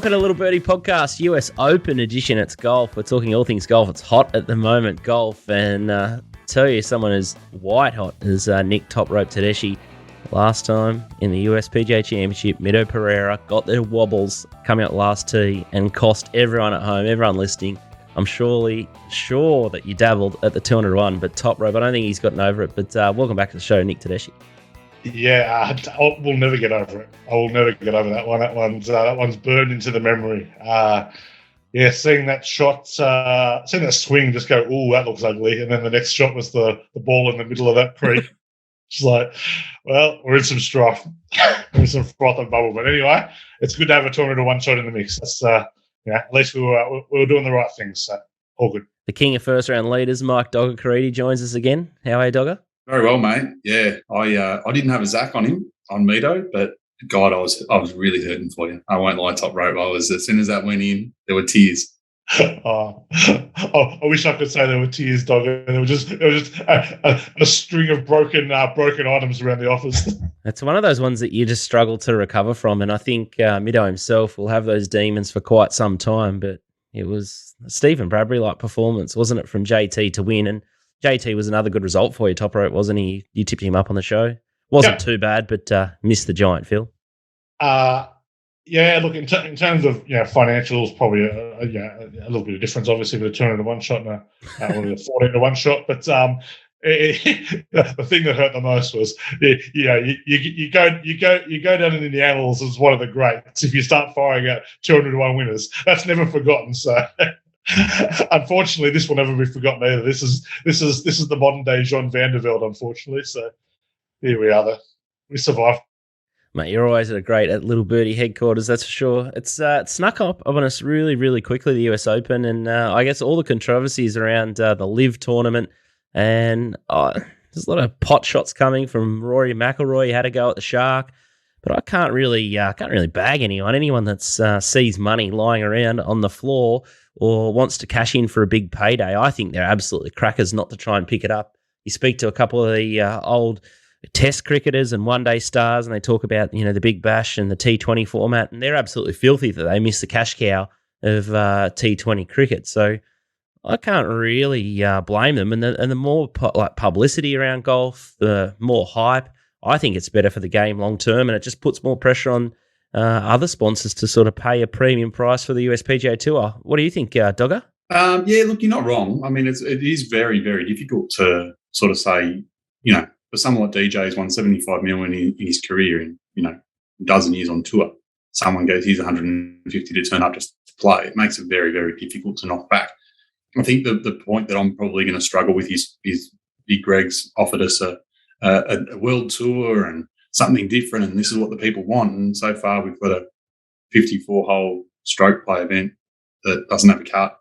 Welcome to Little Birdie Podcast, US Open edition. It's golf. We're talking all things golf. It's hot at the moment, golf. And tell you, someone as white hot as Nick Toprope Tedeschi last time in the US PGA Championship. Mito Pereira got their wobbles coming out last tee and cost everyone at home, everyone listening. I'm sure that you dabbled at the 201, but Toprope, I don't think he's gotten over it. But welcome back to the show, Nick Tedeschi. Yeah, we'll never get over it. I will never get over that one. That one's burned into the memory. Seeing that shot, seeing that swing just go, ooh, that looks ugly. And then the next shot was the ball in the middle of that creek. It's like, well, we're in some strife. We're in some froth and bubble. But anyway, it's good to have a 201 shot in the mix. That's, at least we were doing the right things. So all good. The king of first round leaders, Mike Dogga Caridi, joins us again. How are you, Dogga? Very well, mate. Yeah, I didn't have a Zach on him on Mito, but God, I was really hurting for you. I won't lie, Toprope. As soon as that went in, there were tears. I wish I could say there were tears, Dogga. There was just a string of broken items around the office. It's one of those ones that you just struggle to recover from, and I think Mito himself will have those demons for quite some time. But it was a Stephen Bradbury-like performance, wasn't it, from JT to win? And JT was another good result for you, Toprope, wasn't he? You tipped him up on the show. Wasn't too bad, but missed the giant, Phil. Look, in terms of financials, probably a little bit of difference, obviously, with a 201 shot and a 14-1 shot. But the thing that hurt the most was, you go down in the annals as one of the greats if you start firing out 201 winners. That's never forgotten. So. Unfortunately, this will never be forgotten either. This is the modern day Jean Van der Velde, unfortunately. So here we are. We survived. Mate, you're always at Little Birdie headquarters, that's for sure. It's snuck up on us really, really quickly, the US Open, and I guess all the controversies around the Live tournament, and there's a lot of pot shots coming from Rory McIlroy. He had a go at the Shark, but I can't really bag anyone. Anyone that sees money lying around on the floor or wants to cash in for a big payday, I think they're absolutely crackers not to try and pick it up. You speak to a couple of the old Test cricketers and one-day stars, and they talk about the Big Bash and the T20 format, and they're absolutely filthy that they miss the cash cow of T20 cricket. So I can't really blame them. And the more publicity around golf, the more hype, I think it's better for the game long term, and it just puts more pressure on other sponsors to sort of pay a premium price for the US PGA Tour. What do you think, Dogga? Look, you're not wrong. I mean, it is very, very difficult to sort of say, for someone like DJ's won 75 million in his career in, a dozen years on tour. Someone goes, here's 150 to turn up just to play. It makes it very, very difficult to knock back. I think the point that I'm probably going to struggle with is Big Greg's offered us a world tour and something different, and this is what the people want. And so far, we've got a 54-hole stroke play event that doesn't have a cut.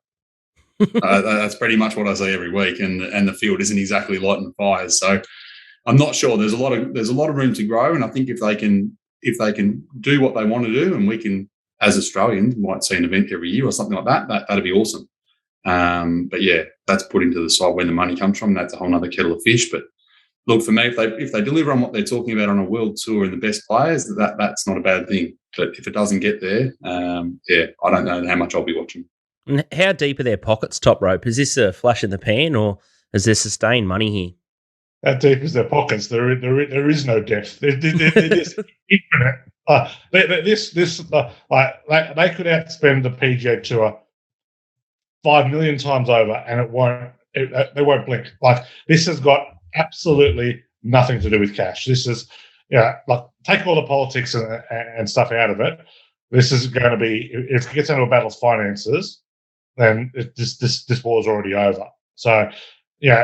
That's pretty much what I see every week, and the field isn't exactly lighting fires. So I'm not sure. There's a lot of room to grow, and I think if they can do what they want to do, and we can, as Australians, might see an event every year or something like that'd be awesome. But yeah, that's put into the side where the money comes from. That's a whole other kettle of fish. But look, for me, if they deliver on what they're talking about on a world tour and the best players, that's not a bad thing. But if it doesn't get there, I don't know how much I'll be watching. And how deep are their pockets, Toprope? Is this a flash in the pan, or is there sustained money here? How deep is their pockets? There is no depth. They're just infinite. They could outspend the PGA Tour 5 million times over, and they won't blink. Like, this has got absolutely nothing to do with cash. This is, take all the politics and stuff out of it. This is going to be, if it gets into a battle of finances, then this war is already over. So, you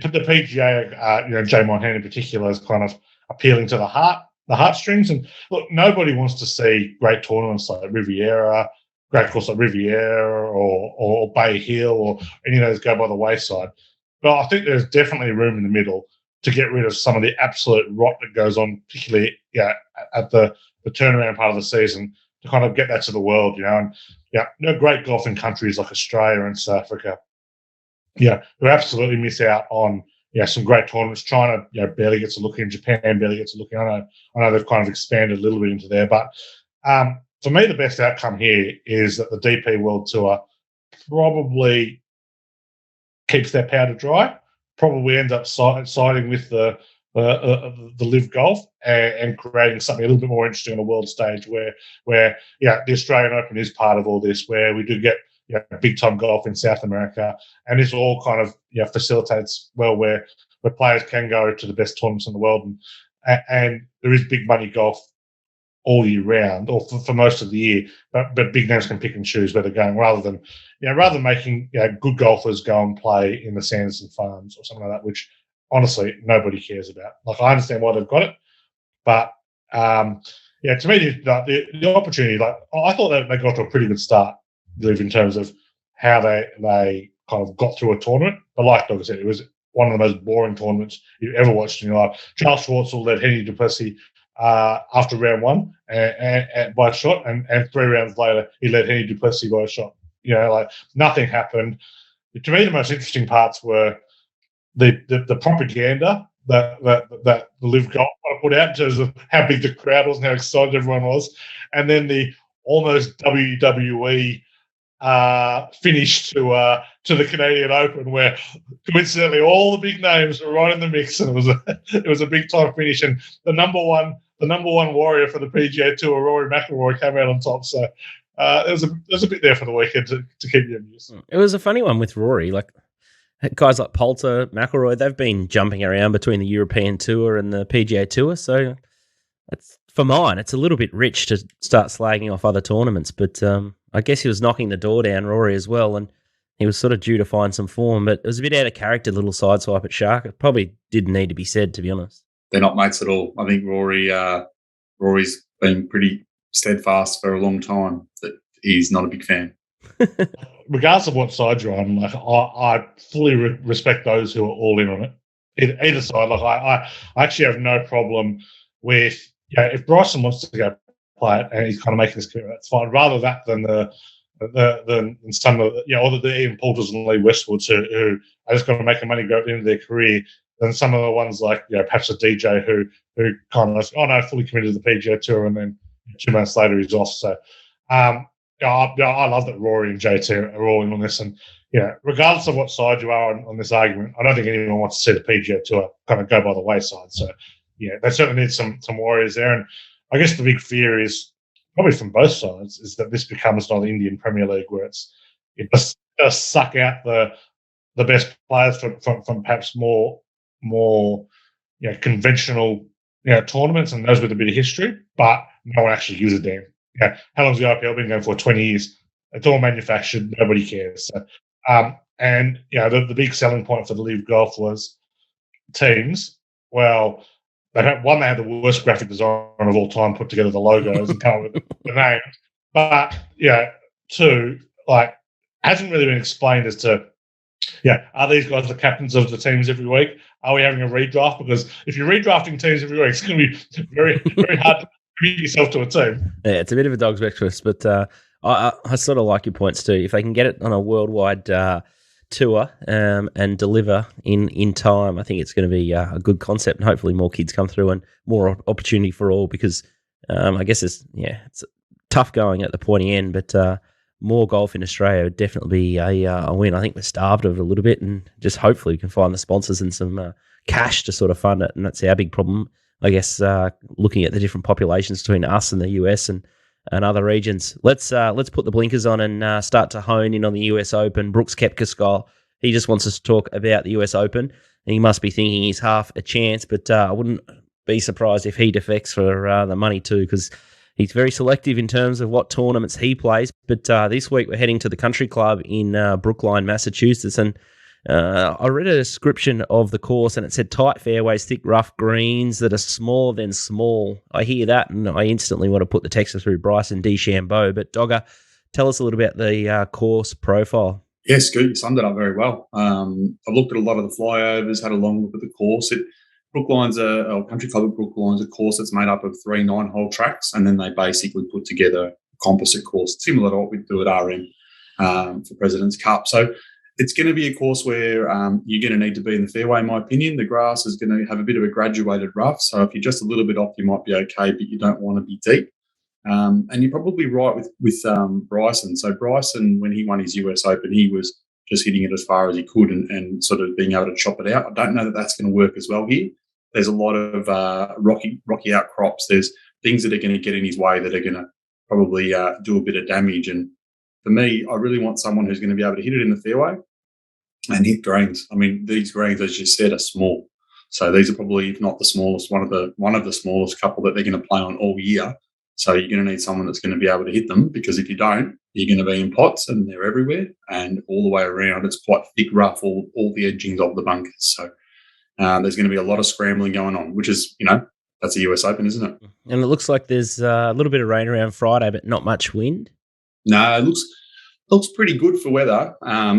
put the PGA, Jay Monahan in particular, is kind of appealing to the heartstrings. And look, nobody wants to see great tournaments like Riviera, great course like Riviera or Bay Hill or any of those go by the wayside. But I think there's definitely room in the middle to get rid of some of the absolute rot that goes on, particularly at the turnaround part of the season, to kind of get that to the world, And great golfing countries like Australia and South Africa, who absolutely miss out on some great tournaments. China, barely gets a look in. Japan barely gets a look in. I know they've kind of expanded a little bit into there, but for me, the best outcome here is that the DP World Tour probably keeps their powder dry, probably ends up siding with the Live Golf and creating something a little bit more interesting on the world stage where the Australian Open is part of all this, where we do get big time golf in South America, and this all kind of facilitates well where players can go to the best tournaments in the world, and there is big money golf all year round, or for most of the year, but big names can pick and choose where they're going, rather than making good golfers go and play in the Sanderson Farms or something like that, which honestly nobody cares about. Like, I understand why they've got it, but to me the opportunity, like, I thought that they got to a pretty good start, in terms of how they kind of got through a tournament. But like Dogga said, it was one of the most boring tournaments you've ever watched in your life. Charles Schwartzel led Henry Duplessis after round one and by a shot, and 3 rounds later he led Henry Duplessis by a shot. Like, nothing happened. To me, the most interesting parts were the propaganda that the Live Golf put out in terms of how big the crowd was and how excited everyone was, and then the almost WWE finish to the Canadian Open, where coincidentally all the big names were right in the mix, and it was a big time finish, and the number one warrior for the PGA Tour, Rory McIlroy, came out on top. So there's a bit there for the weekend to keep you amused. It was a funny one with Rory, like guys like Poulter, McIlroy, they've been jumping around between the European Tour and the PGA Tour, so for mine, it's a little bit rich to start slagging off other tournaments, but I guess he was knocking the door down, Rory, as well, and he was sort of due to find some form, but it was a bit out of character, little sideswipe at Shark. It probably didn't need to be said, to be honest. They're not mates at all. I think Rory's been pretty steadfast for a long time that he's not a big fan. Regardless of what side you're on, like, I fully respect those who are all in on it. Either side, like, I actually have no problem with, if Bryson wants to go play it and he's kind of making this clear, that's fine. Rather that than than some of or the Ian Poulters and Lee Westwoods who are just going to make money go at the end of their career, than some of the ones like perhaps a DJ who kind of fully committed to the PGA Tour, and then 2 months later he's off. So I love that Rory and JT are all in on this, and regardless of what side you are on this argument, I don't think anyone wants to see the PGA Tour kind of go by the wayside. So they certainly need some warriors there, and I guess the big fear is probably from both sides is that this becomes not the Indian Premier League, where it just suck out the best players from perhaps more conventional tournaments and those with a bit of history, but no one actually gives a damn. How long's the IPL been going for? 20 years. It's all manufactured. Nobody cares. So, and the big selling point for the Live Golf was teams. Well, they had the worst graphic design of all time, put together the logos and come up with the name. But two, like, hasn't really been explained as to are these guys the captains of the teams every week? Are we having a redraft? Because if you're redrafting teams every week, it's going to be very, very hard to commit yourself to a team. Yeah, it's a bit of a dog's breakfast, but I sort of like your points too. If they can get it on a worldwide tour and deliver in time, I think it's going to be a good concept, and hopefully more kids come through and more opportunity for all, because I guess it's tough going at the pointy end, but more golf in Australia would definitely be a win. I think we're starved of it a little bit, and just hopefully we can find the sponsors and some cash to sort of fund it, and that's our big problem, I guess, looking at the different populations between us and the US and other regions. Let's put the blinkers on and start to hone in on the US Open. Brooks Koepka, he just wants us to talk about the US Open, and he must be thinking he's half a chance, but I wouldn't be surprised if he defects for the money too, because he's very selective in terms of what tournaments he plays. But this week we're heading to the Country Club in Brookline, Massachusetts, and I read a description of the course, and it said tight fairways, thick rough greens that are smaller than small. I hear that, and I instantly want to put the texter through Bryson DeChambeau. But Dogga, tell us a little about the course profile. Yeah, Scoot, you summed it up very well. I've looked at a lot of the flyovers, had a long look at the course. Brookline's Country Club at Brookline's a course that's made up of 3 9-hole tracks, and then they basically put together a composite course, similar to what we do at RM for President's Cup. So it's going to be a course where you're going to need to be in the fairway, in my opinion. The grass is going to have a bit of a graduated rough, so if you're just a little bit off, you might be okay, but you don't want to be deep. And you're probably right with Bryson. So Bryson, when he won his US Open, he was just hitting it as far as he could and sort of being able to chop it out. I don't know that that's going to work as well here. There's a lot of rocky outcrops. There's things that are going to get in his way that are going to probably do a bit of damage. And for me, I really want someone who's going to be able to hit it in the fairway and hit greens. I mean, these greens, as you said, are small. So these are probably, if not the smallest, one of the smallest couple that they're going to play on all year. So you're going to need someone that's going to be able to hit them, because if you don't, you're going to be in pots and they're everywhere and all the way around. It's quite thick, rough, all the edgings of the bunkers. So there's going to be a lot of scrambling going on, which is, that's a US Open, isn't it? And it looks like there's a little bit of rain around Friday, but not much wind. No, it looks pretty good for weather.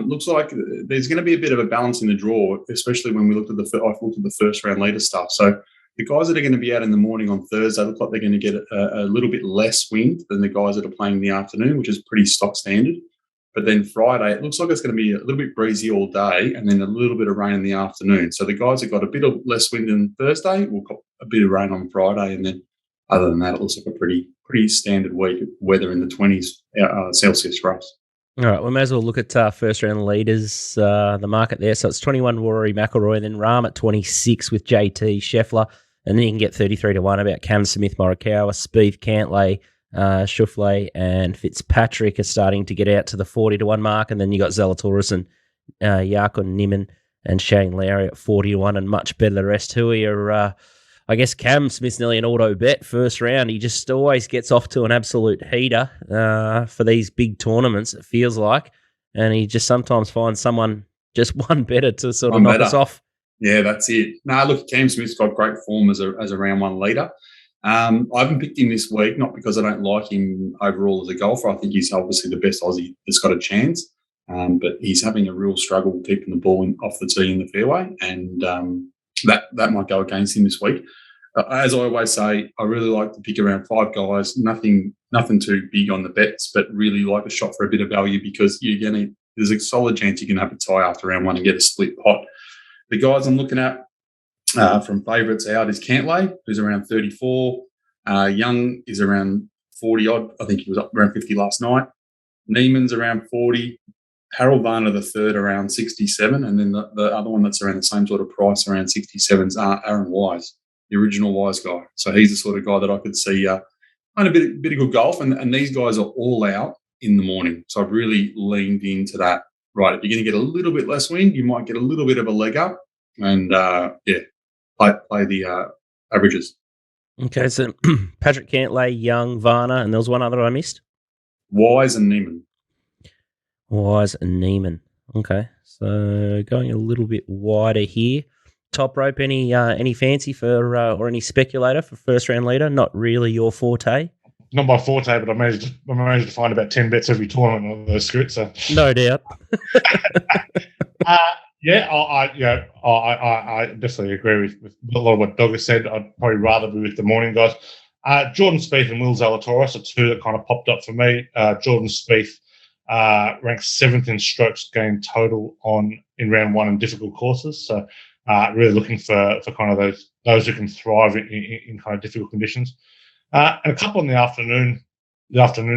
Looks like there's going to be a bit of a balance in the draw, especially when I've looked at the first round leader stuff. So the guys that are going to be out in the morning on Thursday look like they're going to get a little bit less wind than the guys that are playing in the afternoon, which is pretty stock standard. But then Friday, it looks like it's going to be a little bit breezy all day and then a little bit of rain in the afternoon. So the guys that got a bit of less wind on Thursday will got a bit of rain on Friday. And then other than that, it looks like a pretty standard week, weather in the 20s Celsius for us. All right, we may as well look at first round leaders, the market there. So it's 21 Rory McIlroy, then Rahm at 26 with JT Scheffler, and then you can get 33-1 about Cam Smith, Morikawa, Spieth, Cantlay, Schauffele, and Fitzpatrick are starting to get out to the 40-1 mark, and then you got Zalatoris and Jarkon, Niemann, and Shane Lowry at 40-1, and much better the rest. Who are I guess Cam Smith's nearly an auto bet first round. He just always gets off to an absolute heater for these big tournaments, it feels like. And he just sometimes finds someone just one better to sort of knock us off. Yeah, that's it. No, look, Cam Smith's got great form as a round one leader. I haven't picked him this week, not because I don't like him overall as a golfer. I think he's obviously the best Aussie that's got a chance. But he's having a real struggle keeping the ball off the tee in the fairway. And that might go against him this week. As I always say, I really like to pick around 5 guys, nothing too big on the bets, but really like a shot for a bit of value, because there's a solid chance you can have a tie after round one and get a split pot. The guys I'm looking at from favourites out is Cantlay, who's around 34. Young is around 40-odd. I think he was up around 50 last night. Niemann's around 40. Harold Varner the third around 67, and then the other one that's around the same sort of price around 67 is Aaron Wise, the original Wise guy. So he's the sort of guy that I could see playing a bit of good golf, and these guys are all out in the morning. So I've really leaned into that. Right, if you're going to get a little bit less wind, you might get a little bit of a leg up, and play the averages. Okay, so Patrick Cantlay, Young, Varner, and there was one other I missed. Wise and Niemann. Wise and Niemann. Okay, so going a little bit wider here. Toprope, any fancy for or any speculator for first round leader? Not really your forte. Not my forte, but I managed to find about 10 bets every tournament on those scripts. So. No doubt. I definitely agree with a lot of what Dogga said. I'd probably rather be with the morning guys. Jordan Spieth and Will Zalatoris are two that kind of popped up for me. Jordan Spieth ranks 7th in strokes gained total in round one in difficult courses. So really looking for kind of those who can thrive in kind of difficult conditions. And a couple in the afternoon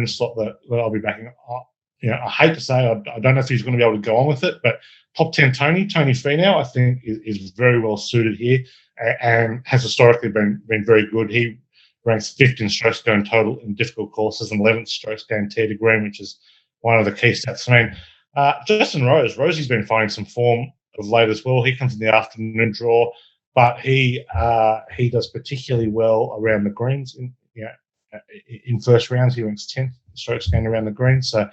slot that I'll be backing up. I hate to say I don't know if he's going to be able to go on with it, but top 10 Tony Finau, I think is very well suited here and has historically been very good. He ranks 5th in strokes gained total in difficult courses and 11th strokes gained tee to green, which is one of the key stats. I mean, Justin Rosie's been finding some form of late as well. He comes in the afternoon draw, but he does particularly well around the greens. In first rounds, he ranks 10th strokes gained around the greens. So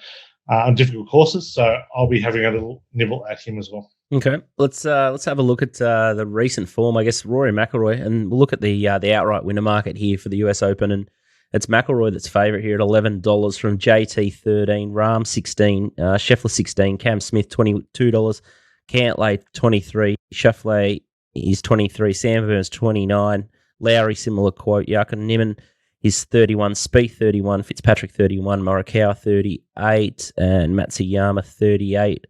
on difficult courses, so I'll be having a little nibble at him as well. Okay, let's have a look at the recent form. I guess Rory McIlroy, and we'll look at the outright winner market here for the US Open, and it's McIlroy that's favourite here at $11 from JT 13, Rahm 16, Scheffler 16, Cam Smith $22, Cantlay 23, Schauffele is 23, Sam Burns 29, Lowry similar quote, Jarkon, Niemann is 31, Spieth 31, Fitzpatrick 31, Morikawa 38, and Matsuyama 38.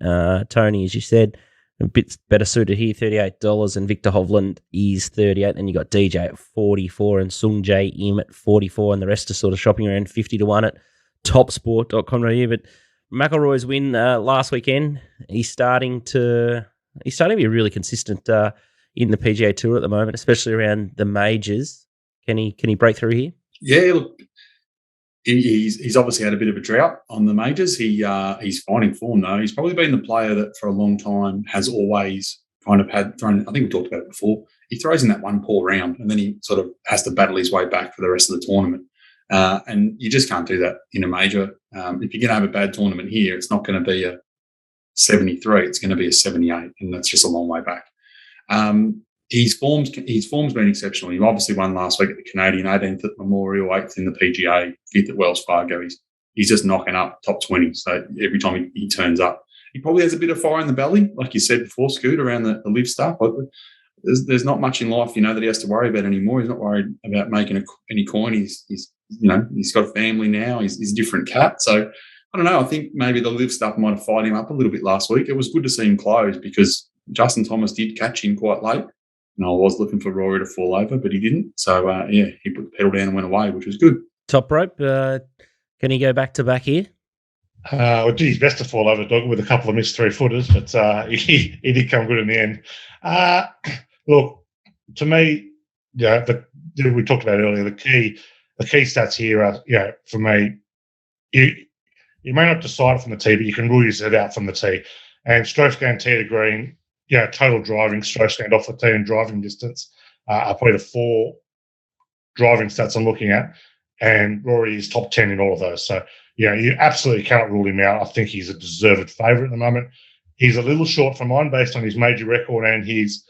Tony, as you said, a bit better suited here, $38, and Victor Hovland is 38. Then you got DJ at 44 and Sung Jae Im at 44, and the rest are sort of shopping around 50 to 1 at topsport.com.au. But McIlroy's win last weekend, he's starting to be really consistent in the PGA Tour at the moment, especially around the majors. Can he break through here? Yeah, look, he's obviously had a bit of a drought on the majors. He's finding form though. He's probably been the player that for a long time has always kind of had thrown. I think we talked about it before. He throws in that one poor round, and then he sort of has to battle his way back for the rest of the tournament. And you just can't do that in a major. If you're going to have a bad tournament here, it's not going to be a 73. It's going to be a 78, and that's just a long way back. His form's been exceptional. He obviously won last week at the Canadian, 18th at Memorial, 8th in the PGA, 5th at Wells Fargo. He's just knocking up top 20. So every time he turns up, he probably has a bit of fire in the belly, like you said before, Scoot, around the live stuff. There's not much in life, that he has to worry about anymore. He's not worried about making any coin. He's got a family now. He's a different cat. So I don't know. I think maybe the live stuff might have fired him up a little bit last week. It was good to see him close because Justin Thomas did catch him quite late. And I was looking for Rory to fall over, but he didn't. So, he put the pedal down and went away, which was good. Toprope, can he go back-to-back here? Well, did his best to fall over, Dogga, with a couple of missed three-footers, but he did come good in the end. Look, to me, we talked about earlier, the key stats here are, for me, you may not decide it from the tee, but you can rule yourself out from the tee. And strokes gained tee to green, total driving, strokes gained off the tee and driving distance are probably the four driving stats I'm looking at. And Rory is top 10 in all of those. So, you absolutely cannot rule him out. I think he's a deserved favourite at the moment. He's a little short for mine based on his major record and his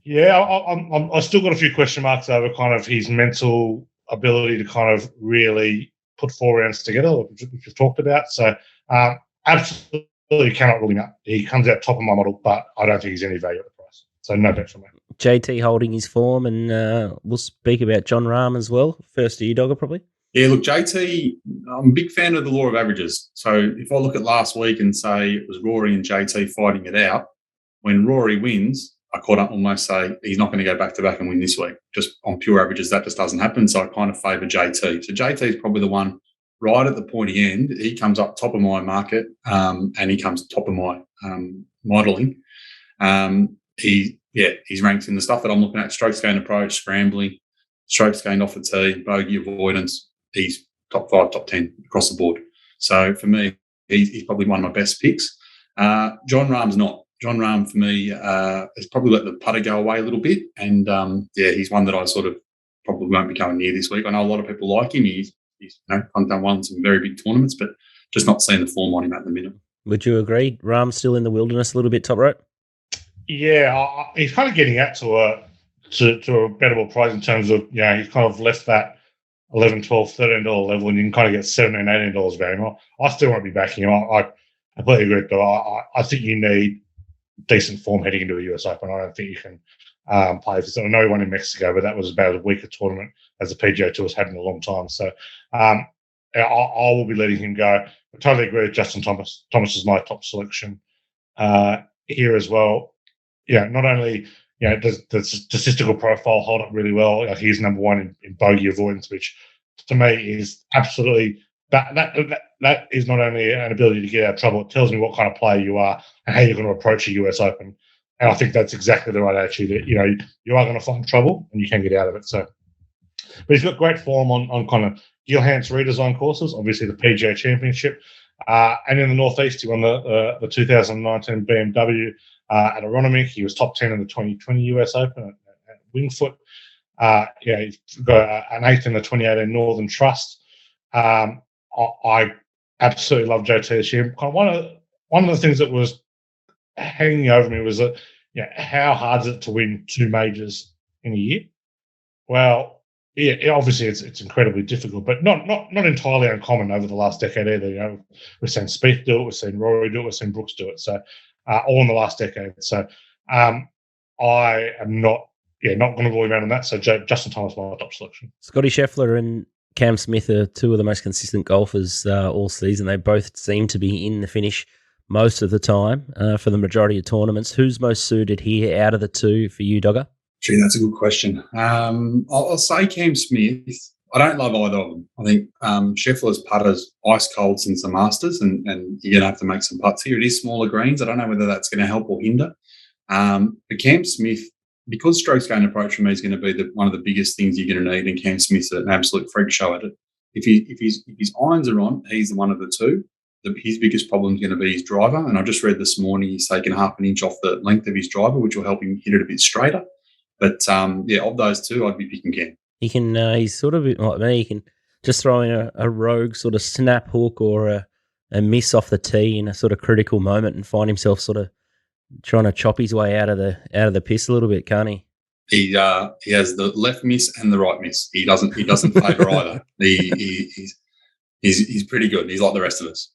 I still got a few question marks over kind of his mental ability to kind of really put 4 rounds together, which we've talked about. So, absolutely cannot rule him out. He comes out top of my model, but I don't think he's any value at the price. So no bet for me. JT holding his form, and we'll speak about John Rahm as well. First to you, Dogga, probably. Yeah, look, JT, I'm a big fan of the law of averages. So if I look at last week and say it was Rory and JT fighting it out, when Rory wins, I could almost say he's not going to go back-to-back and win this week. Just on pure averages, that just doesn't happen. So I kind of favour JT. So JT is probably the one right at the pointy end. He comes up top of my market and he comes top of my modelling. He's ranked in the stuff that I'm looking at: strokes gained approach, scrambling, strokes gained off the tee, bogey avoidance. He's top 5, top 10 across the board. So for me, he's probably one of my best picks. John Rahm's not. John Rahm, for me, has probably let the putter go away a little bit. And, he's one that I sort of probably won't be going near this week. I know a lot of people like him. He's won some very big tournaments, but just not seeing the form on him at the minute. Would you agree? Rahm's still in the wilderness a little bit, Toprope? Yeah, he's kind of getting out to a bettable price in terms of, he's kind of left that $11, $12, $13 level, and you can kind of get $17, $18 value. I still won't be backing him. I completely agree, but I think you need decent form heading into the US Open. I don't think you can play for. I know he won in Mexico, but that was about as weak a tournament as the PGA Tour has had in a long time. So I will be letting him go. I totally agree with Justin Thomas. Thomas is my top selection here as well. Not only does the statistical profile hold up really well. He's number one in bogey avoidance, which to me is absolutely that is not only an ability to get out of trouble. It tells me what kind of player you are and how you're going to approach a US Open. And I think that's exactly the right attitude. That, you are going to find trouble and you can get out of it. So, but he's got great form on kind of Gilhance redesign courses. Obviously, the PGA Championship, and in the Northeast, he won the 2019 BMW at Aronimink. He was top 10 in the 2020 US Open at Wingfoot. He's got an 8th in the 2018 Northern Trust. I absolutely love JT this year. Kind of one of the things that was hanging over me was that, how hard is it to win 2 majors in a year? Well, obviously it's incredibly difficult, but not entirely uncommon over the last decade either. We've seen Spieth do it, we've seen Rory do it, we've seen Brooks do it. So all in the last decade. So I am not going to rule him out on that. So Justin Thomas, my top selection. Scotty Scheffler and Cam Smith are 2 of the most consistent golfers all season. They both seem to be in the finish most of the time for the majority of tournaments. Who's most suited here out of the two for you, Dogga? Gee, that's a good question. I'll say Cam Smith. I don't love either of them. I think Scheffler's putter's ice cold since the Masters, and you're going to have to make some putts here. It is smaller greens. I don't know whether that's going to help or hinder. But Cam Smith, because strokes gained approach for me is going to be one of the biggest things you're going to need, and Cam Smith's an absolute freak show at it. If his irons are on, he's one of the two. His biggest problem is going to be his driver, and I just read this morning he's taken half an inch off the length of his driver, which will help him hit it a bit straighter. But, of those two, I'd be picking Cam. He can. He's sort of like me. He can just throw in a rogue sort of snap hook or a miss off the tee in a sort of critical moment and find himself sort of trying to chop his way out of the piss a little bit, can't he? He has the left miss and the right miss. He doesn't favour either. He's pretty good. He's like the rest of us.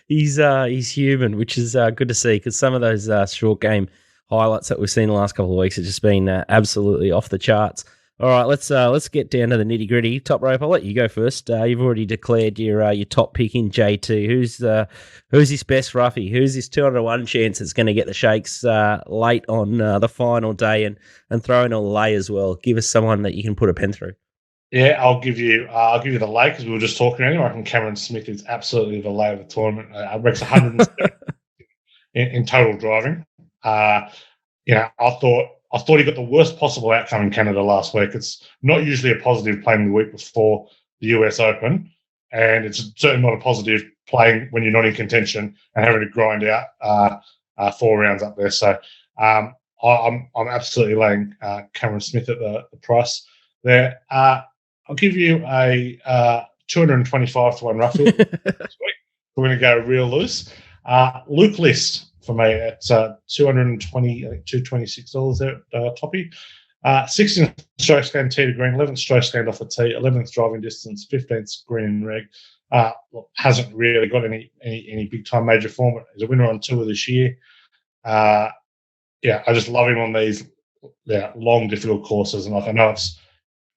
He's human, which is good to see, because some of those short game highlights that we've seen the last couple of weeks have just been absolutely off the charts. All right, let's get down to the nitty gritty. Toprope, I'll let you go first. You've already declared your top pick in JT. Who's his best roughie? Who's his 201 chance that's going to get the shakes late on the final day and throw in a lay as well? Give us someone that you can put a pen through. Yeah, I'll give you the lay, because we were just talking anyway. I reckon Cameron Smith is absolutely the lay of the tournament. Ranks 107 in total driving. I thought he got the worst possible outcome in Canada last week. It's not usually a positive playing the week before the US Open, and it's certainly not a positive playing when you're not in contention and having to grind out 4 rounds up there. So I'm absolutely laying Cameron Smith at the price there. I'll give you a 225 to 1 roughie this week. We're going to go real loose. Luke List for me at $220, I think $226 there at Toppy. 16th strokes gained tee to green, 11th strokes gained off the tee, 11th driving distance, 15th green and reg. Hasn't really got any big time major form. He's a winner on tour this year. I just love him on these long, difficult courses. And I know it's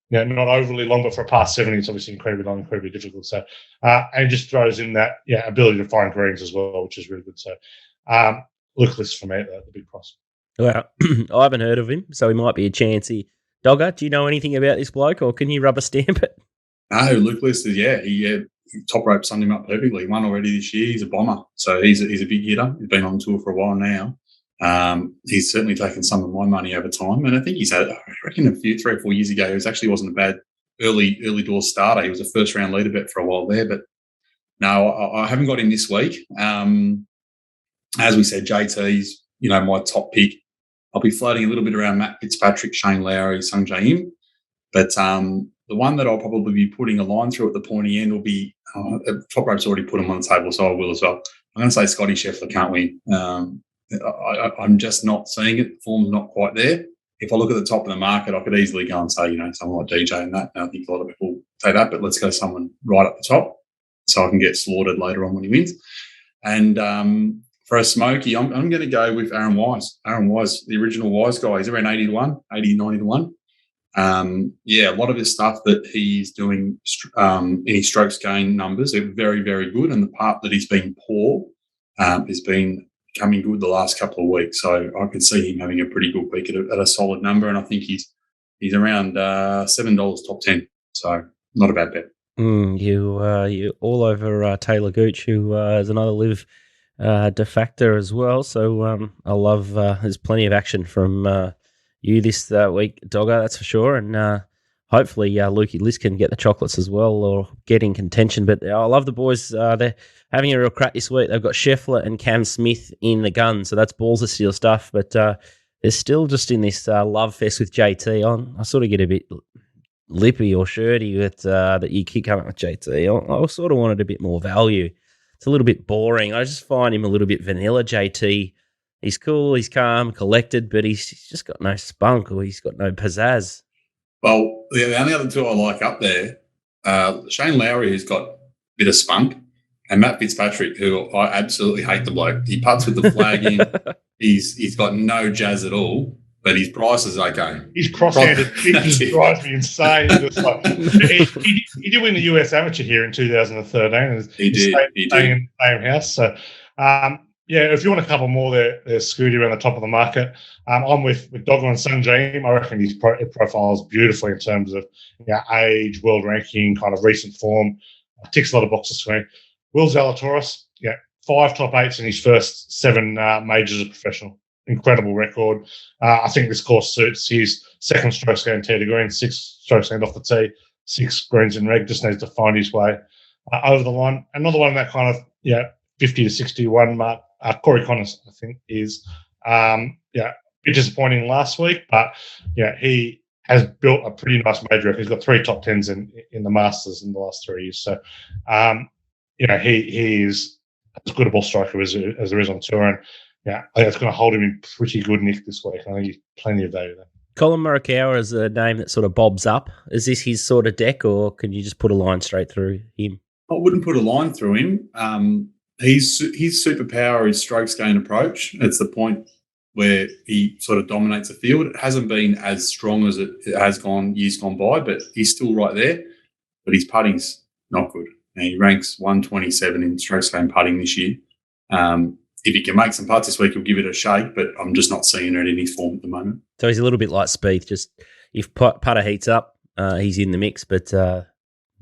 not overly long, but for a past 70, it's obviously incredibly long, incredibly difficult. So, and he just throws in that ability to find greens as well, which is really good. So, Luke List for me at the big price. Well, I haven't heard of him, so he might be a chancey. Dogga, do you know anything about this bloke, or can you rubber stamp it? No, Luke List is, Toprope summed him up perfectly. He won already this year. He's a bomber. So he's a big hitter. He's been on tour for a while now. He's certainly taken some of my money over time. And I think I reckon 3 or 4 years ago, he wasn't a bad early door starter. He was a first round leader bet for a while there. But no, I haven't got him this week. As we said, JT's, my top pick. I'll be floating a little bit around Matt Fitzpatrick, Shane Lowry, Sungjae Im. But the one that I'll probably be putting a line through at the pointy end will be Toprope's already put him on the table, so I will as well. I'm going to say Scotty Scheffler can't win. I'm just not seeing it. The form's not quite there. If I look at the top of the market, I could easily go and say, someone like DJ and that. And I think a lot of people say that, but let's go someone right at the top so I can get slaughtered later on when he wins. And for a smoky, I'm going to go with Aaron Wise. Aaron Wise, the original Wise guy. He's around 80 to 1, 80, 90 to 1. A lot of his stuff that he's doing in his strokes gain numbers are very, very good. And the part that he's been poor has been coming good the last couple of weeks. So I could see him having a pretty good week at a solid number. And I think he's around $7 top 10. So not a bad bet. You all over Taylor Gooch, who is another live de facto as well. So I love there's plenty of action from you this week, Dogga, that's for sure. And hopefully Lukey List can get the chocolates as well or get in contention. But I love the boys. They're having a real crack this week. They've got Scheffler and Cam Smith in the gun, so that's balls of steel stuff. But they're still just in this love fest with JT. I sort of get a bit lippy or shirty with that you keep coming with JT. I sort of wanted a bit more value. It's a little bit boring. I just find him a little bit vanilla, JT. He's cool, he's calm, collected, but he's just got no spunk or he's got no pizzazz. Well, the only other two I like up there, Shane Lowry, who's got a bit of spunk, and Matt Fitzpatrick, who I absolutely hate the bloke. He putts with the flag in. He's got no jazz at all, but his price is okay. His cross-handed kick just drives me insane. He did win the US Amateur here in 2013. He did. In the same house. So If you want a couple more, there's Scooty around the top of the market. I'm with Dogga and Sunjay. I reckon his profiles beautifully in terms of age, world ranking, kind of recent form. Ticks a lot of boxes for me. Will Zalatoris, 5 top 8s in his first 7 majors as a professional. Incredible record. I think this course suits his second strokes gained tee to green, 6 strokes gained off the tee, 6 greens in reg. Just needs to find his way over the line. Another one in that kind of 50 to 61 mark. Corey Connors, I think, is a bit disappointing last week, but he has built a pretty nice major record. He's got 3 top 10s in the Masters in the last 3 years. So, he is as good a ball striker as there is on tour, and I think it's going to hold him in pretty good nick this week. I think he's plenty of value there. Colin Morikawa is a name that sort of bobs up. Is this his sort of deck, or can you just put a line straight through him? I wouldn't put a line through him. His superpower is strokes gained approach. It's the point where he sort of dominates the field. It hasn't been as strong as it has gone years gone by, but he's still right there. But his putting's not good. And he ranks 127 in strokes gained putting this year. If he can make some putts this week, he'll give it a shake, but I'm just not seeing it in his form at the moment. So he's a little bit like Spieth. Just if putter heats up, he's in the mix, but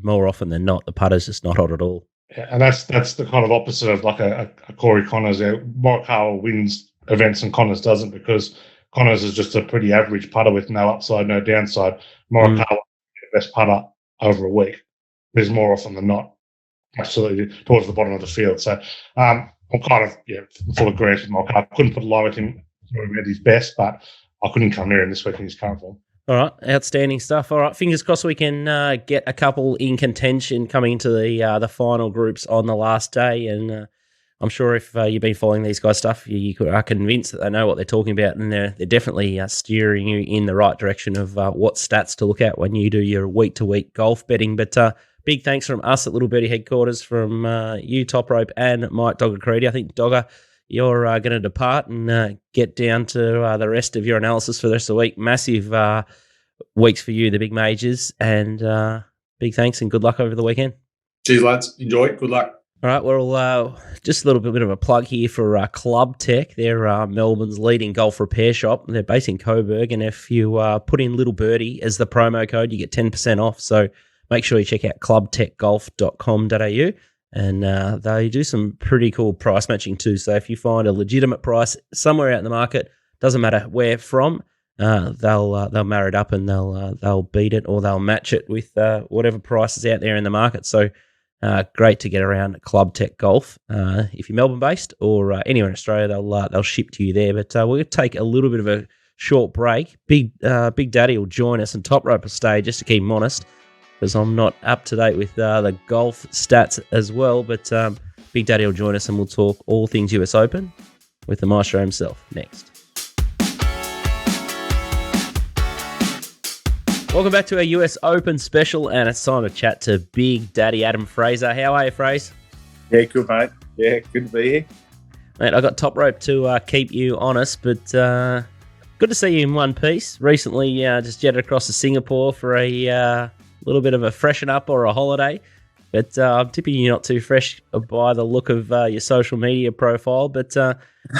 more often than not, the putter's just not hot at all. Yeah, and that's the kind of opposite of like a Corey Connors. Morikawa wins events and Connors doesn't, because Connors is just a pretty average putter with no upside, no downside. Morikawa is the best putter over a week. There's more often than not, absolutely towards the bottom of the field. So I'm kind of full agreement with Morikawa. I couldn't put a line with him at his best, but I couldn't come near him this week in his current form. All right, outstanding stuff. All right, fingers crossed we can get a couple in contention coming into the final groups on the last day. And I'm sure if you've been following these guys' stuff, you are convinced that they know what they're talking about, and they're definitely steering you in the right direction of what stats to look at when you do your week-to-week golf betting. But big thanks from us at Little Birdie headquarters, from you, Toprope, and Mike Dogga Caridi. I think, Dogga, you're going to depart and get down to the rest of your analysis for the rest of the week. Massive weeks for you, the big majors, and big thanks and good luck over the weekend. Cheers, lads. Enjoy it. Good luck. All right, well, just a little bit of a plug here for Club Tech. They're Melbourne's leading golf repair shop. They're based in Coburg, and if you put in Little Birdie as the promo code, you get 10% off. So make sure you check out clubtechgolf.com.au. And they do some pretty cool price matching too. So if you find a legitimate price somewhere out in the market, doesn't matter where from, they'll marry it up and they'll beat it, or they'll match it with whatever price is out there in the market. So great to get around Club Tech Golf. If you're Melbourne based or anywhere in Australia, they'll ship to you there. But we'll take a little bit of a short break. Big Daddy will join us and Toprope will stay, just to keep him honest, because I'm not up to date with the golf stats as well. But Big Daddy will join us and we'll talk all things US Open with the maestro himself next. Welcome back to our US Open special, and it's time to chat to Big Daddy Adam Fraser. How are you, Fraser? Yeah, good, mate. Yeah, good to be here. Mate, I got Toprope to keep you honest, but good to see you in one piece. Recently just jetted across to Singapore for a little bit of a freshen up or a holiday, but I'm tipping you're not too fresh by the look of your social media profile. But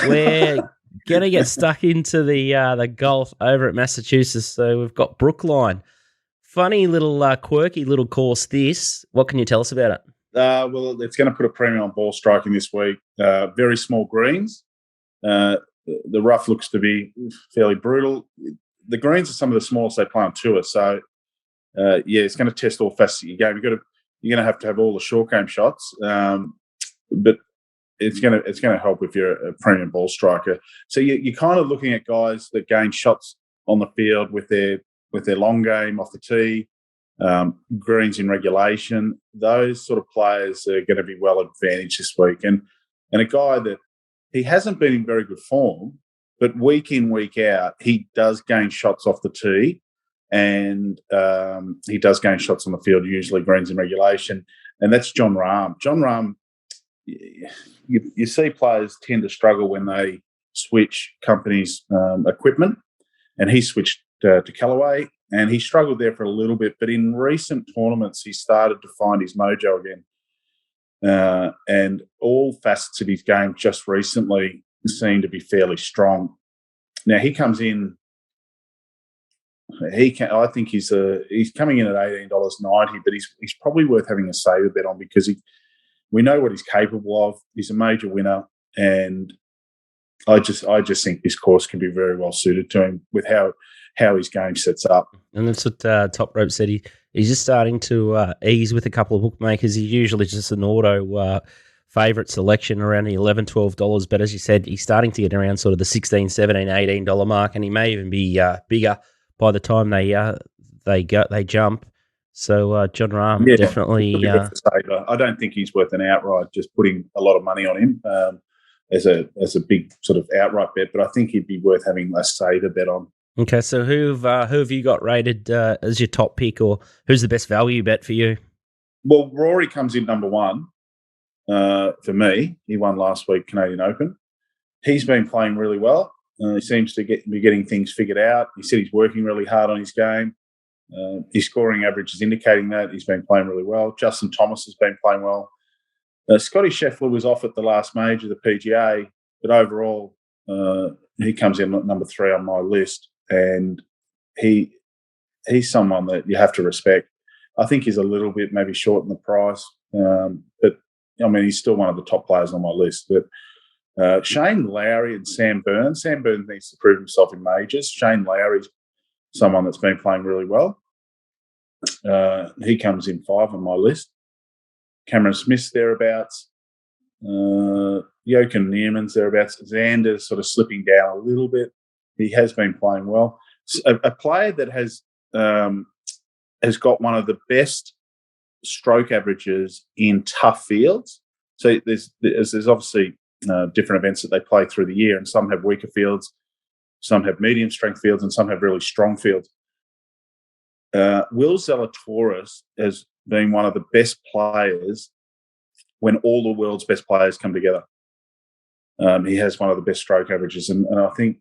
we're going to get stuck into the golf over at Massachusetts. So we've got Brookline. Funny little quirky little course this. What can you tell us about it? Well, it's going to put a premium on ball striking this week. Very small greens. The rough looks to be fairly brutal. The greens are some of the smallest they play on tour. So it's going to test all facets of your game. You're going to have all the short game shots, but it's going to help if you're a premium ball striker. So you're kind of looking at guys that gain shots on the field with their long game off the tee, greens in regulation. Those sort of players are going to be well advantaged this week. And a guy that he hasn't been in very good form, but week in, week out, he does gain shots off the tee. And he does gain shots on the field, usually greens in regulation, and that's Jon Rahm. Jon Rahm, you see players tend to struggle when they switch companies' equipment, and he switched to Callaway, and he struggled there for a little bit, but in recent tournaments he started to find his mojo again. and all facets of his game just recently seem to be fairly strong. Now he comes in. I think he's coming in at $18.90, but he's probably worth having a saver bet on because we know what he's capable of. He's a major winner, and I just think this course can be very well suited to him with how his game sets up. And that's what Toprope said. He's just starting to ease with a couple of bookmakers. He's usually just an auto favourite selection around the $11, $12. But as you said, he's starting to get around sort of the $16, $17, $18 mark, and he may even be bigger by the time they jump. So John Rahm definitely. I don't think he's worth an outright. Just putting a lot of money on him as a big sort of outright bet, but I think he'd be worth having a saver bet on. Okay, so who have you got rated as your top pick, or who's the best value bet for you? Well, Rory comes in number one for me. He won last week Canadian Open. He's been playing really well. He seems to be getting things figured out. He said he's working really hard on his game. His scoring average is indicating that. He's been playing really well. Justin Thomas has been playing well. Scotty Scheffler was off at the last major, the PGA, but overall he comes in at number 3 on my list, and he's someone that you have to respect. I think he's a little bit maybe short in the price, but I mean he's still one of the top players on my list. But Shane Lowry and Sam Burns. Sam Burns needs to prove himself in majors. Shane Lowry's someone that's been playing really well. He comes in 5 on my list. Cameron Smith's thereabouts. Jochen Nierman's thereabouts. Xander's sort of slipping down a little bit. He has been playing well. A player that has got one of the best stroke averages in tough fields. So there's obviously different events that they play through the year, and some have weaker fields, some have medium strength fields, and some have really strong fields. Will Zalatoris has been one of the best players when all the world's best players come together. He has one of the best stroke averages, and I think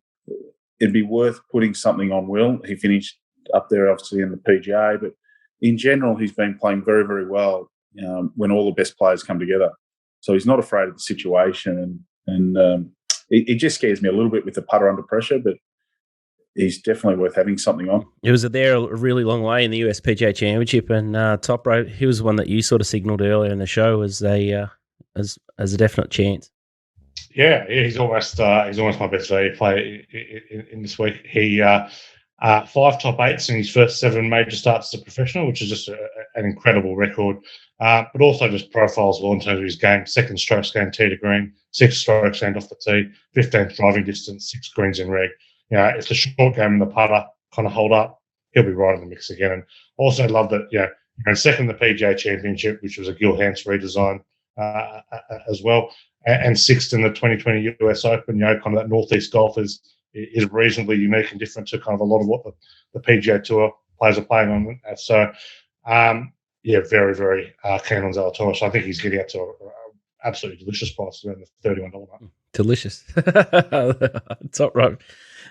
it'd be worth putting something on Will. He finished up there, obviously, in the PGA, but in general, he's been playing very, very well when all the best players come together. So he's not afraid of the situation, and it just scares me a little bit with the putter under pressure, but he's definitely worth having something on. He was there a really long way in the US PGA Championship, and Toprope, he was one that you sort of signalled earlier in the show as a definite chance. Yeah, he's almost my best value player in this week. He 5 top 8s in his first 7 major starts as a professional, which is just an incredible record. But also just profiles well in terms of his game. 2nd strokes gained tee to green, 6 strokes gained off the tee, 15th driving distance, 6 greens in reg. You know, if the short game and the putter kind of hold up, he'll be right in the mix again. And also love that, you know, and 2nd in the PGA Championship, which was a Gil Hanse redesign as well, and 6th in the 2020 US Open. You know, kind of that Northeast golf is reasonably unique and different to kind of a lot of what the PGA Tour players are playing on. So, very, very keen on Zalatoris. So I think he's getting up to an absolutely delicious price around the $31 mark. Delicious. Toprope.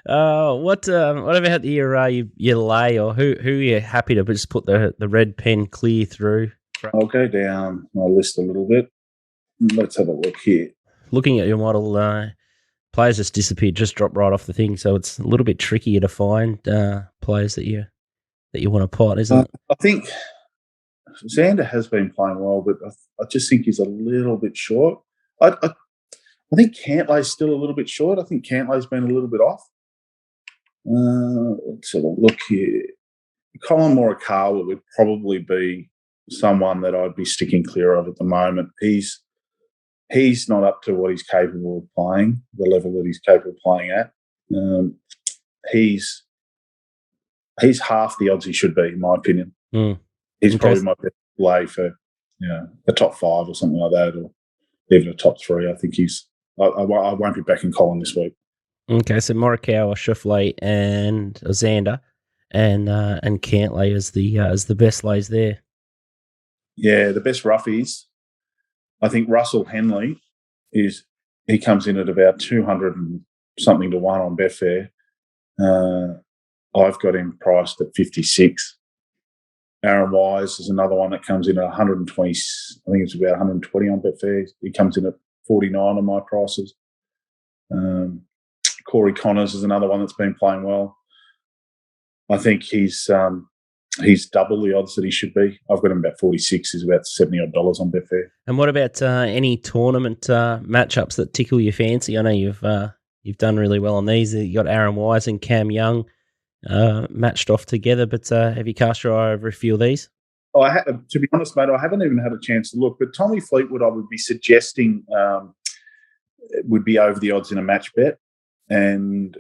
What about your lay, or who are you happy to just put the red pen clear through? I'll go down my list a little bit. Let's have a look here. Looking at your model, players just disappeared, just dropped right off the thing, so it's a little bit trickier to find players that you want to pot, isn't it? I think Xander has been playing well, but I just think he's a little bit short. I think Cantlay's still a little bit short. I think Cantlay's been a little bit off. Let's have a look here. Colin Morikawa would probably be someone that I'd be sticking clear of at the moment. He's not up to what he's capable of playing, the level that he's capable of playing at. He's half the odds he should be, in my opinion. He's probably my best play for a top 5 or something like that, or even a top 3. I think I won't be backing Colin this week. Okay, so Morikawa, Schauffele, and Xander, and Cantlay as the best lays there. Yeah, the best roughies. I think Russell Henley he comes in at about 200 and something to 1 on Betfair. I've got him priced at 56. Aaron Wise is another one that comes in at 120. I think it's about 120 on Betfair. He comes in at 49 on my prices. Corey Connors is another one that's been playing well. I think he's double the odds that he should be. I've got him about 46. He's about $70 odd on Betfair. And what about any tournament matchups that tickle your fancy? I know you've done really well on these. You got Aaron Wise and Cam Young matched off together, but have you cast your eye over a few of these? To be honest, mate, I haven't even had a chance to look. But Tommy Fleetwood, I would be suggesting would be over the odds in a match bet, and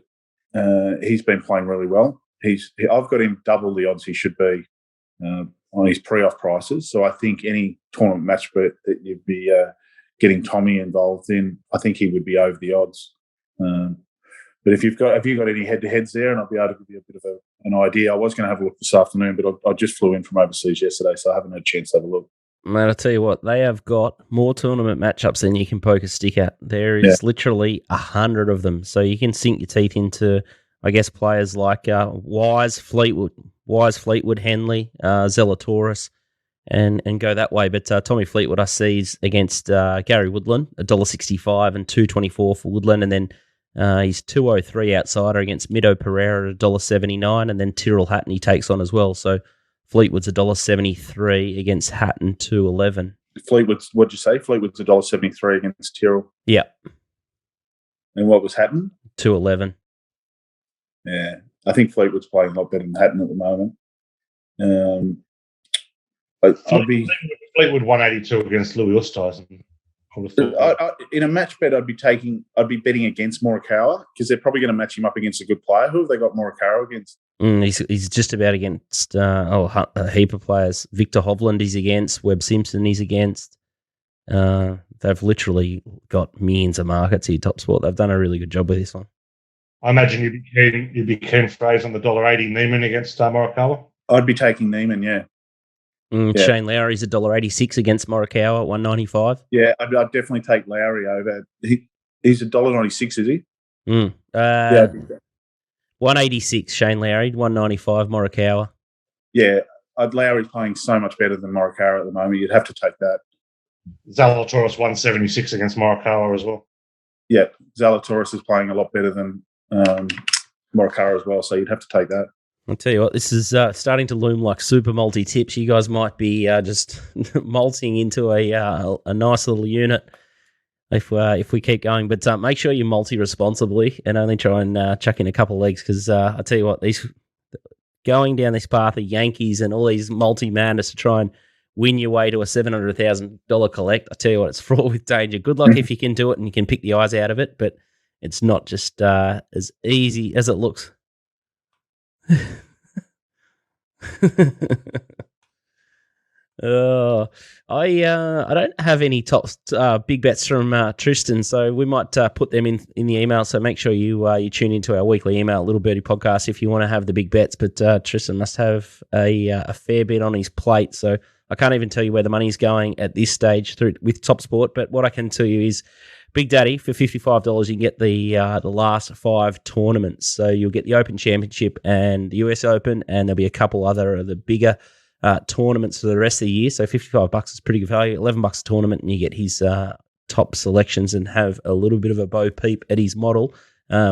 he's been playing really well. I've got him double the odds he should be on his pre-off prices. So I think any tournament match bet that you'd be getting Tommy involved in, I think he would be over the odds. But have you got any head-to-heads there? And I'll be able to give you a bit of an idea. I was going to have a look this afternoon, but I just flew in from overseas yesterday, so I haven't had a chance to have a look. Mate, I'll tell you what, they have got more tournament matchups than you can poke a stick at. There is literally 100 of them. So you can sink your teeth into, I guess, players like Wise, Fleetwood, Henley, Zalatoris, and go that way. But Tommy Fleetwood I see is against Gary Woodland, $1.65 and $2.24 for Woodland, and then he's 203 outsider against Mido Pereira at $1.79, and then Tyrrell Hatton he takes on as well. So Fleetwood's $1.73 against Hatton, 211. Fleetwood's, what'd you say? Fleetwood's $1.73 against Tyrrell. Yeah. And what was Hatton? 211. Yeah, I think Fleetwood's playing a lot better than Hatton at the moment. Fleetwood 182 against Louis Oosthuizen. In a match bet, I'd be betting against Morikawa because they're probably going to match him up against a good player. Who have they got Morikawa against? He's just about against a heap of players. Victor Hovland he's against. Webb Simpson he's against. They've literally got millions of markets here, Topsport. They've done a really good job with this one. I imagine you'd be keen Fraser on the $1.80 Neiman against Morikawa. I'd be taking Neiman, yeah. Shane Lowry's $1.86 against Morikawa at $1.95. Yeah, I'd definitely take Lowry over. He's $1.96, is he? Yeah. 186 Shane Lowry, 195 Morikawa. Yeah, Lowry's playing so much better than Morikawa at the moment. You'd have to take that. Zalatoris 176 against Morikawa as well. Yeah, Zalatoris is playing a lot better than Morikawa as well, so you'd have to take that. I'll tell you what, this is starting to loom like super multi tips. You guys might be just multing into a nice little unit if we keep going. But make sure you multi responsibly and only try and chuck in a couple of legs because I tell you what, these going down this path of Yankees and all these multi madness to try and win your way to a $700,000 collect. I tell you what, it's fraught with danger. Good luck if you can do it and you can pick the eyes out of it, but it's not just as easy as it looks. I don't have any top big bets from Tristan, so we might put them in the email. So make sure you tune into our weekly email, Little Birdie Podcast, if you want to have the big bets. But Tristan must have a fair bit on his plate, so I can't even tell you where the money's going at this stage with TopSport. But what I can tell you is, Big Daddy, for $55, you can get the last 5 tournaments. So you'll get the Open Championship and the US Open, and there'll be a couple other of the bigger tournaments for the rest of the year. So $55 is pretty good value. $11 a tournament, and you get his top selections and have a little bit of a bo peep at his model,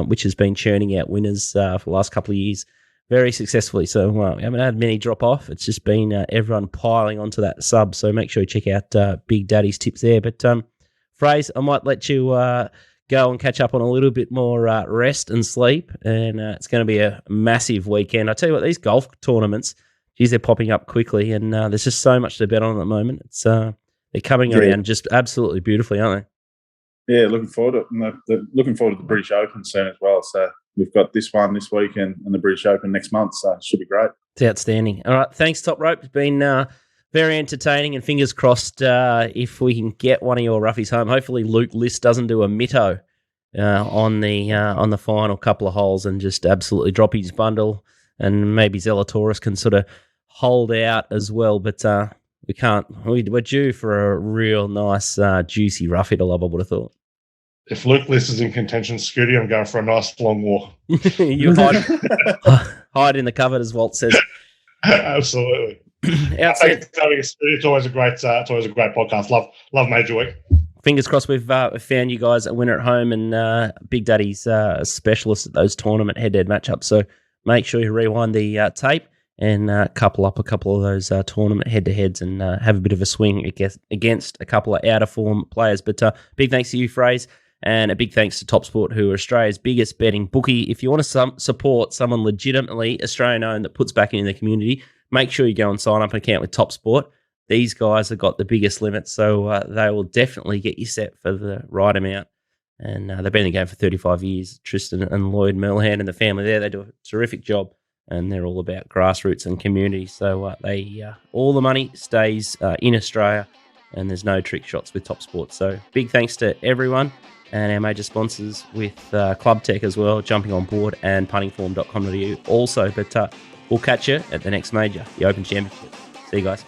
which has been churning out winners for the last couple of years very successfully. So we haven't had many drop off. It's just been everyone piling onto that sub. So make sure you check out Big Daddy's tips there. But Fraser, I might let you go and catch up on a little bit more rest and sleep, and it's going to be a massive weekend. I tell you what, these golf tournaments, geez, they're popping up quickly, and there's just so much to bet on at the moment. It's they're coming around just absolutely beautifully, aren't they? Yeah, looking forward to it. And they're looking forward to the British Open soon as well. So we've got this one this week and the British Open next month, so it should be great. It's outstanding. All right, thanks, Toprope. It's been very entertaining, and fingers crossed if we can get one of your roughies home. Hopefully Luke List doesn't do a mitto on the final couple of holes and just absolutely drop his bundle, and maybe Zalatoris can sort of hold out as well. But we can't. We're due for a real nice, juicy roughie to love, I would have thought. If Luke List is in contention, Scooty, I'm going for a nice long walk. You hide in the cupboard, as Walt says. Absolutely. Outstanding. It's always a great podcast. Love Major Week. Fingers crossed we've found you guys a winner at home, and Big Daddy's a specialist at those tournament head-to-head matchups. So make sure you rewind the tape and couple up a couple of those tournament head-to-heads and have a bit of a swing against a couple of out-of-form players. But big thanks to you, Fraser, and a big thanks to TopSport, who are Australia's biggest betting bookie. If you want to support someone legitimately Australian-owned that puts back into the community, make sure you go and sign up an account with TopSport. These guys have got the biggest limits, so they will definitely get you set for the right amount. And they've been in the game for 35 years. Tristan and Lloyd Merlehan and the family there, they do a terrific job, and they're all about grassroots and community. So all the money stays in Australia, and there's no trick shots with TopSport. So big thanks to everyone and our major sponsors with Club Tech as well, jumping on board, and puntingform.com.au also. But we'll catch you at the next major, the Open Championship. See you guys.